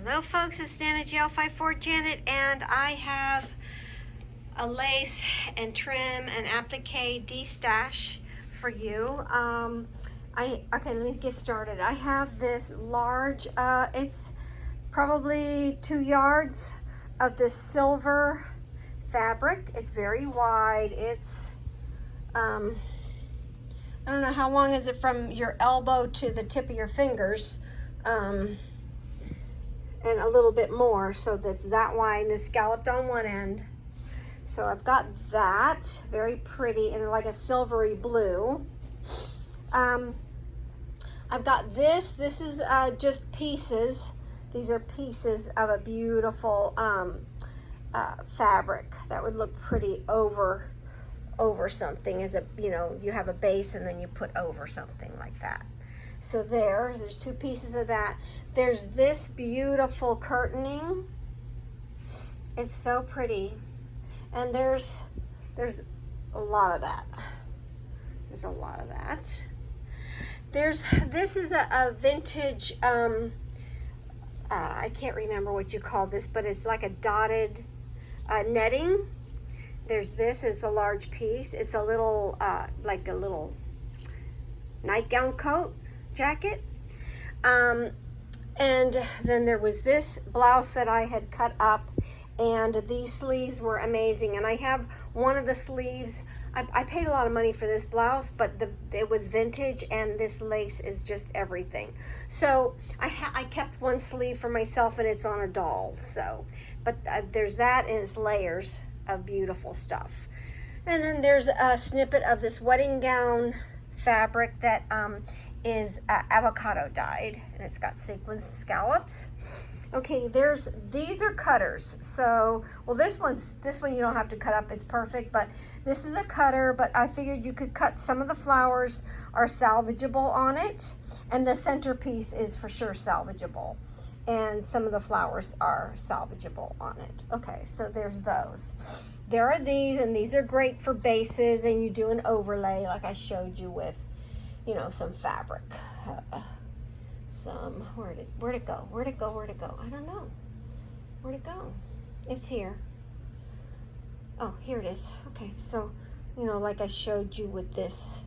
Hello folks, it's Janet GL54 Janet, and I have a lace and trim and applique Destash for you. Okay, let me get started. I have this large, it's probably 2 yards of this silver fabric. It's very wide. It's I don't know how long is it from your elbow to the tip of your fingers, and a little bit more, so that's that wide and it's scalloped on one end. So I've got that, very pretty in like a silvery blue. I've got this is just pieces. These are pieces of a beautiful fabric that would look pretty over something, as a, you know, you have a base and then you put over something like that. So there's 2 pieces of that. There's this beautiful curtaining. It's so pretty. And there's a lot of that. There's a lot of that. This is a vintage, I can't remember what you call this, but it's like a dotted netting. There's this, it's a large piece. It's a little, like a little nightgown coat jacket. And then there was this blouse that I had cut up, and these sleeves were amazing. And I have one of the sleeves, I paid a lot of money for this blouse, but it was vintage, and this lace is just everything. So I kept one sleeve for myself, and it's on a doll. So, but there's that, and it's layers of beautiful stuff. And then there's a snippet of this wedding gown fabric that is avocado dyed, and it's got sequins scallops. Okay, these are cutters. So, well, this one you don't have to cut up, it's perfect, but this is a cutter, but I figured you could cut. Some of the flowers are salvageable on it, and the centerpiece is for sure salvageable, and some of the flowers are salvageable on it. Okay, so there's those. There are these, and these are great for bases, and you do an overlay like I showed you with, you know, some fabric. Where'd it go? I don't know. Where'd it go? It's here. Oh, here it is. Okay, so, you know, like I showed you with this,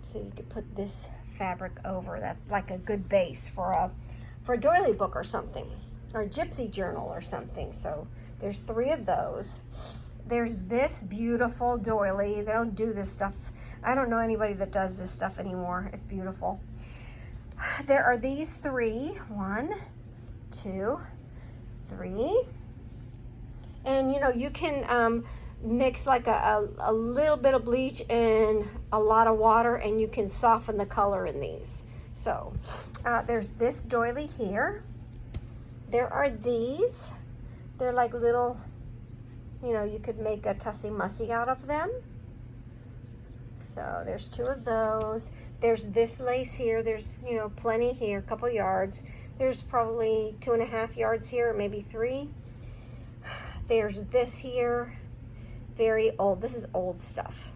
so you could put this fabric over. That's like a good base for a doily book or something, or a gypsy journal or something. So there's 3 of those. There's this beautiful doily. They don't do this stuff. I don't know anybody that does this stuff anymore. It's beautiful. There are these 3. 1, 2, 3. And you know, you can mix like a little bit of bleach and a lot of water, and you can soften the color in these. So there's this doily here. There are these. They're like little, you know, you could make a tussy mussy out of them. So there's 2 of those. There's this lace here. There's, you know, plenty here, a couple yards. There's probably 2.5 yards here, or maybe 3. There's this here, very old. This is old stuff.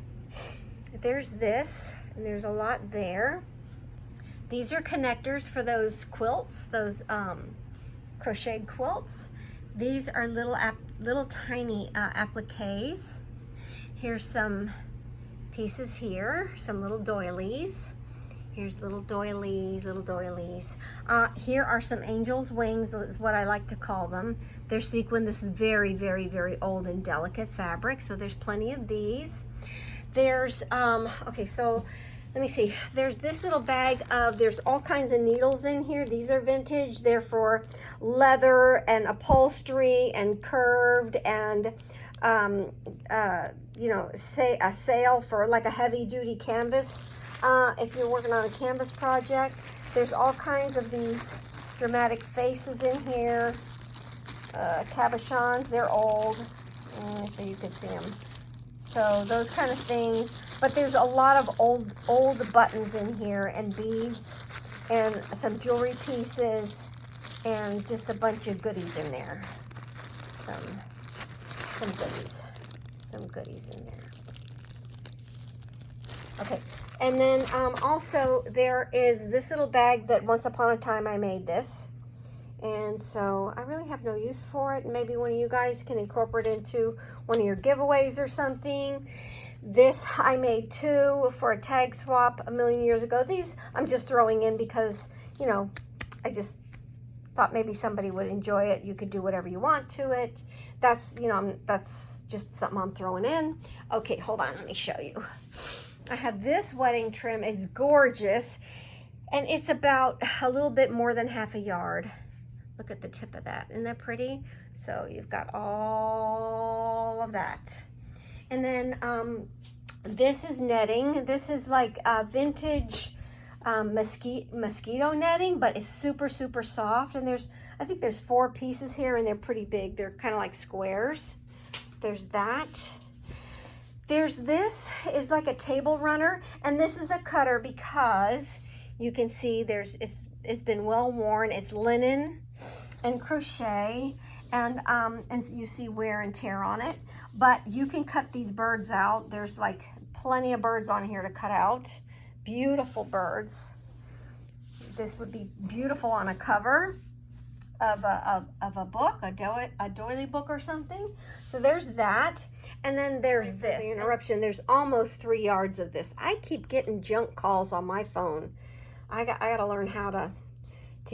There's this, and there's a lot there. These are connectors for those quilts, those crocheted quilts. These are little tiny appliques. Here's some pieces here, some little doilies. Here's little doilies. Here are some angel's wings, is what I like to call them. They're sequin. This is very, very, very old and delicate fabric, so there's plenty of these. There's, okay, so let me see. There's this little bag of, there's all kinds of needles in here. These are vintage. They're for leather and upholstery and curved and, you know, say a sail for like a heavy duty canvas. If you're working on a canvas project, there's all kinds of these dramatic faces in here. Cabochons, they're old. If you could see them. So those kind of things. But there's a lot of old buttons in here, and beads, and some jewelry pieces, and just a bunch of goodies in there. Some goodies in there. Okay, and then also there is this little bag that once upon a time I made this. And so I really have no use for it. Maybe one of you guys can incorporate it into one of your giveaways or something. This I made too for a tag swap a million years ago. These I'm just throwing in because, you know, I just thought maybe somebody would enjoy it. You could do whatever you want to it. That's, you know, that's just something I'm throwing in. Okay, hold on, let me show you. I have this wedding trim. It's gorgeous, and it's about a little bit more than half a yard. Look at the tip of that. Isn't that pretty? So you've got all of that. And then this is netting. This is like vintage mosquito netting, but it's super, super soft. And I think there's 4 pieces here, and they're pretty big. They're kind of like squares. There's that. There's this is like a table runner, and this is a cutter because you can see it's been well worn. It's linen and crochet, and you see wear and tear on it. But you can cut these birds out. There's like plenty of birds on here to cut out. Beautiful birds. This would be beautiful on a cover of a book, a doily book or something. So there's that. And then there's this. The interruption. There's almost 3 yards of this. I keep getting junk calls on my phone. I got to learn how to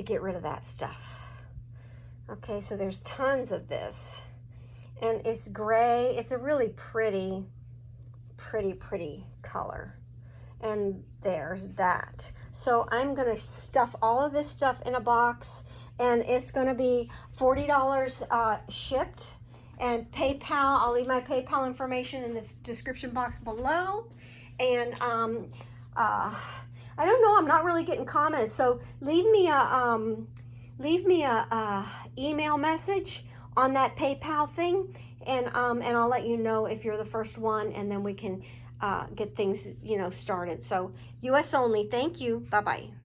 get rid of that stuff. Okay, so there's tons of this. And it's gray. It's a really pretty color. And there's that. So I'm going to stuff all of this stuff in a box, and it's going to be $40 shipped. And PayPal, I'll leave my PayPal information in this description box below. And I don't know, I'm not really getting comments, so leave me a email message on that PayPal thing, and I'll let you know if you're the first one, and then we can get things, you know, started. So US only. Thank you. Bye bye.